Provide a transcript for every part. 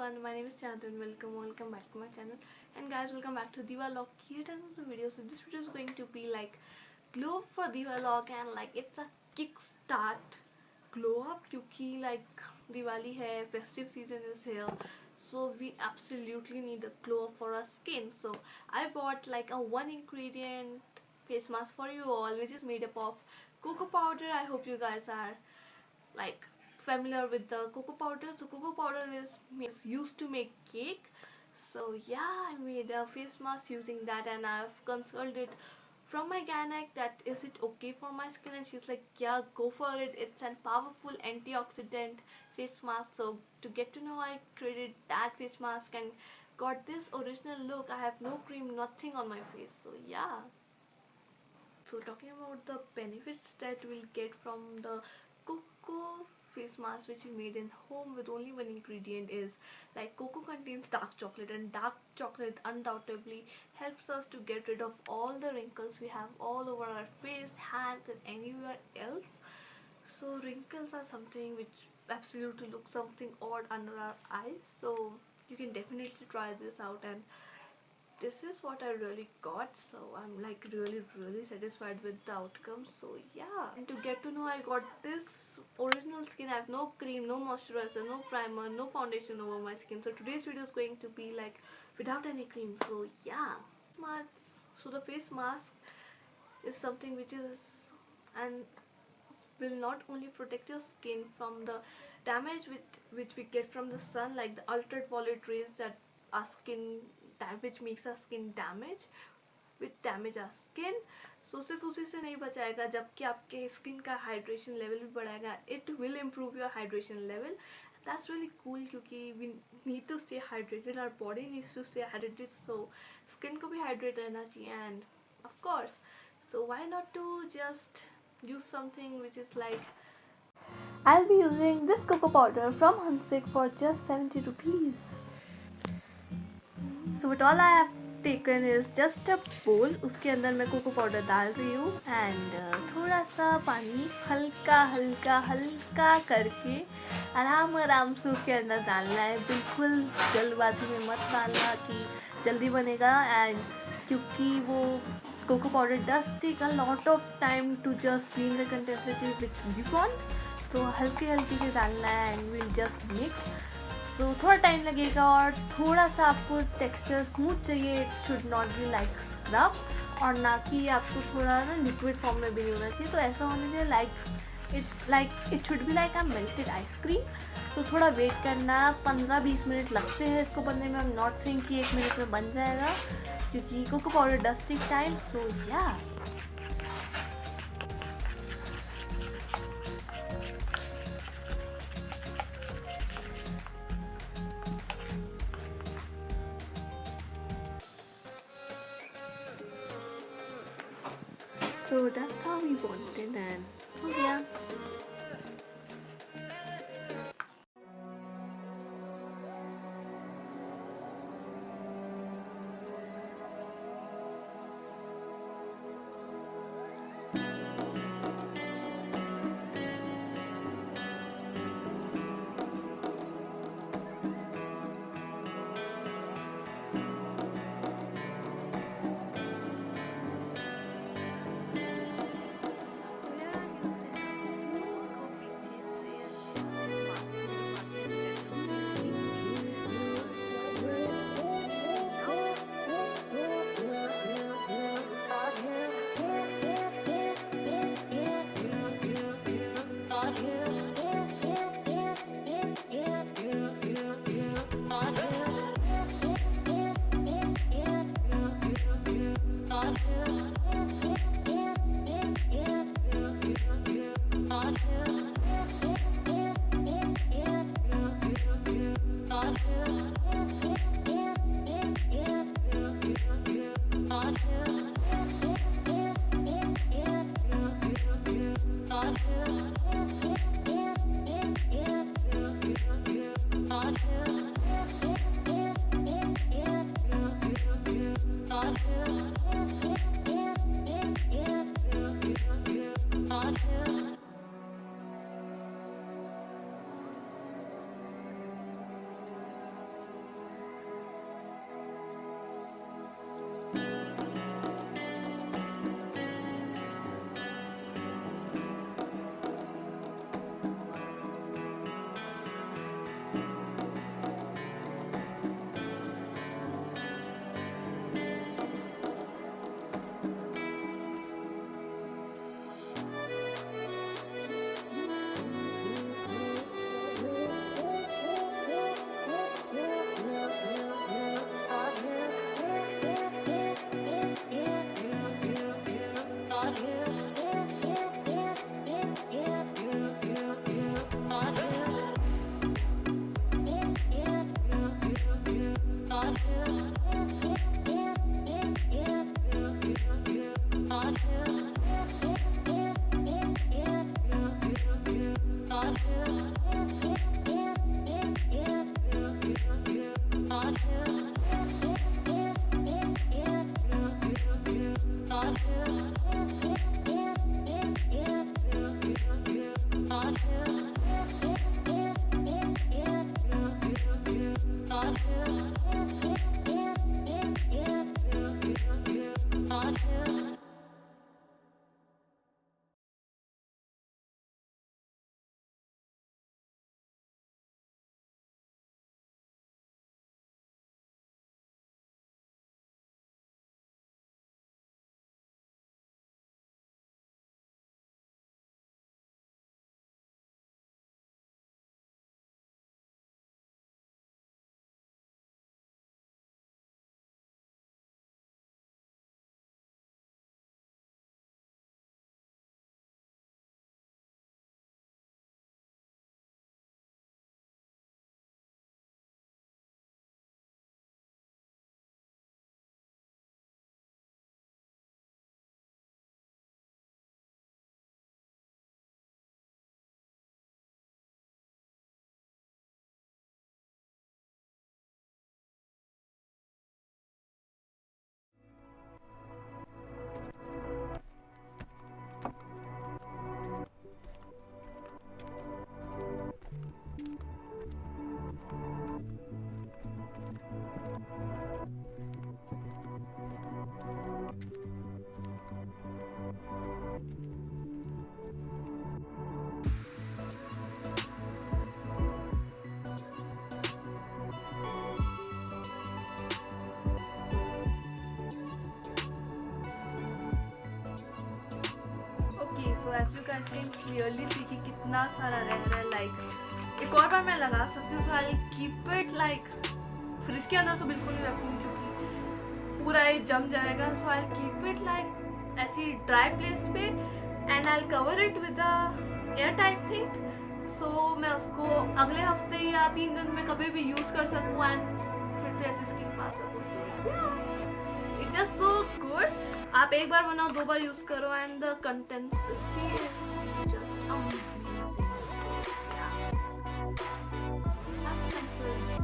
everyone, my name is Chandu and welcome back to my channel. And guys, welcome back to Diva Log. Here is the video. So this video is going to be like glow up for Diva Log, and like it's a kickstart glow up क्योंकि like Diwali है, festive season is here, so we absolutely need a glow up for our skin. So I bought like a one ingredient face mask for you all, which is made up of cocoa powder. I hope you guys are like familiar with the cocoa powder. So cocoa powder is used to make cake. So yeah, I made a face mask using that, and I've consulted from my gynec that is it okay for my skin, and she's like, yeah, go for it. It's a powerful antioxidant face mask. So to get to know, I created that face mask and got this original look. I have no cream, nothing on my face. So yeah. So talking about the benefits that we'll get from the cocoa face mask which we made in home with only one ingredient is like cocoa contains dark chocolate, and dark chocolate undoubtedly helps us to get rid of all the wrinkles we have all over our face, hands and anywhere else. So wrinkles are something which absolutely look something odd under our eyes, so you can definitely try this out, and this is what I really got. So I'm like really satisfied with the outcome. So yeah, and to get to know, I got this original skin. I have no cream, no moisturizer, no primer, no foundation over my skin. So today's video is going to be like without any cream. So yeah, mask. So the face mask is something which is and will not only protect your skin from the damage which we get from the sun, like the ultraviolet rays that our skin which makes our skin damage our skin. So सिर्फ उसी से नहीं बचाएगा, जबकि आपके skin का hydration level भी बढ़ाएगा. It will improve your hydration level. That's really cool क्योंकि we need to stay hydrated, our body needs to stay hydrated, so skin को भी hydrated रहना चाहिए. And of course, so why not to just use something which is like, I'll be using this cocoa powder from Hansik for just 70 rupees. So what all I have taken is just a bowl. उसके अंदर मैं cocoa powder डाल रही हूँ and थोड़ा सा पानी हल्का हल्का हल्का करके आराम से उसके अंदर डालना है. बिल्कुल जल्दबाजी में मत डालना कि जल्दी बनेगा, एंड क्योंकि वो cocoa powder does take a lot of time to just clean the consistency which you want. तो हल्के हल्के से डालना है and will just mix. So थोड़ा टाइम लगेगा और थोड़ा सा आपको टेक्सचर स्मूथ चाहिए. It should not be like scrub, और ना कि आपको थोड़ा ना लिक्विड फॉर्म में भी नहीं होना चाहिए. तो ऐसा होना चाहिए like it should be like a melted ice cream. तो थोड़ा वेट करना, 15-20 मिनट लगते हैं इसको बनने में. आई एम नॉट सेइंग कि 1 मिनट में बन जाएगा क्योंकि cocoa powder does take time. So yeah, so that's how we want it. And oh yeah. का स्किन क्लियरली सी कि कितना सारा रह रहा है। लाइक एक और बार मैं लगा सकती हूँ, so I keep it like fridge के अंदर तो बिल्कुल नहीं रखूँगी क्योंकि पूरा ये जम जाएगा। So I keep it like ऐसी ड्राई प्लेस पे and I cover it with a airtight thing, so मैं उसको अगले हफ्ते या 3 दिन में कभी भी यूज़ कर सकूँ एंड फिर से ऐसी स्किन पा सकूँ। It's just so good. आप एक बार बनाओ, 2 बार यूज़ करो and the consistency is just amazing.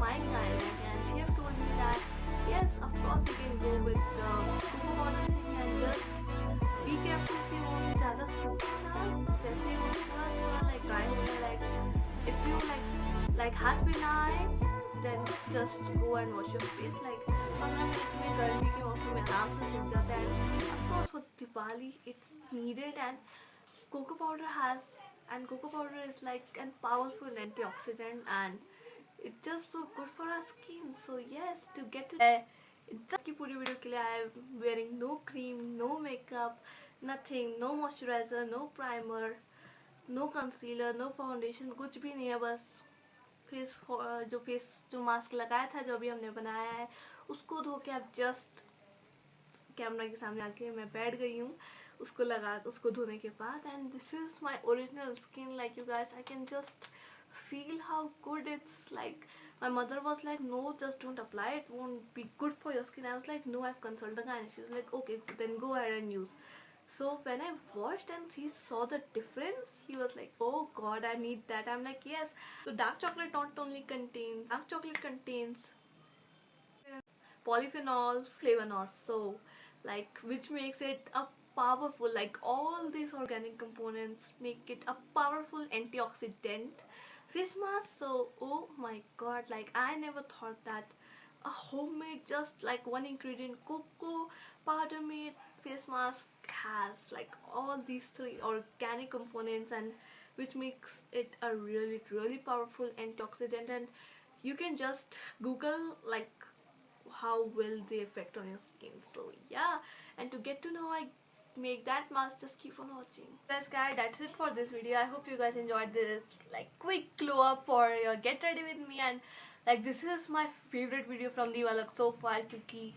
My guys, and she have told me that yes, of course you can go with the cocoa powder thing and just be careful कि वो ज़्यादा सूखे ना, जैसे वो थोड़ा like dry हो जाए, like if you like हाथ में ना आए then just go and wash your face like 15 minute में। गर्मी के मौसम में आराम से सूख जाता है and of course for Diwali it's needed and cocoa powder is like a powerful antioxidant and it's just so good for our skin. So yes, to get it just की पूरी वीडियो के लिए I am wearing no cream, no makeup, nothing, no moisturizer, no primer, no concealer, no foundation, कुछ भी नहीं है। बस face जो मास्क लगाया था जो अभी हमने बनाया है उसको धो के आप जस्ट कैमरा के सामने आके मैं बैठ गई हूँ उसको धोने के बाद and this is my original skin. Like you guys, I can just feel how good it's like. My mother was like, no, just don't apply, it won't be good for your skin. I was like, no, I've consulted a guy and she was like, okay, then go ahead and use. So when I washed and he saw the difference, he was like, oh god, I need that. I'm like, yes. So dark chocolate contains polyphenols, flavonols, so like which makes it a powerful, like all these organic components make it a powerful antioxidant face mask. So oh my god, like I never thought that a homemade, just like one ingredient cocoa powder made face mask has like all these 3 organic components and which makes it a really powerful antioxidant. And you can just google like how will they affect on your skin. So yeah, and to get to know I make that mask, just keep on watching. Yes guys, that's it for this video. I hope you guys enjoyed this like quick glow up for your get ready with me, and like this is my favorite video from Diwali so far because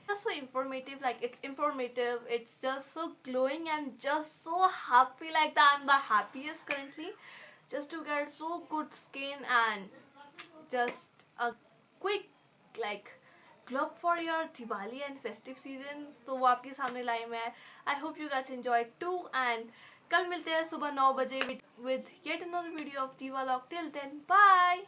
just so informative. Like it's informative, it's just so glowing. I'm just so happy, like that I'm the happiest currently just to get so good skin and just a quick like club for your Diwali and festive season, तो वो आपके सामने लाई मैं. I hope you guys enjoyed too, and कल मिलते हैं सुबह 9 बजे with yet another video of Diwali. Till then, bye.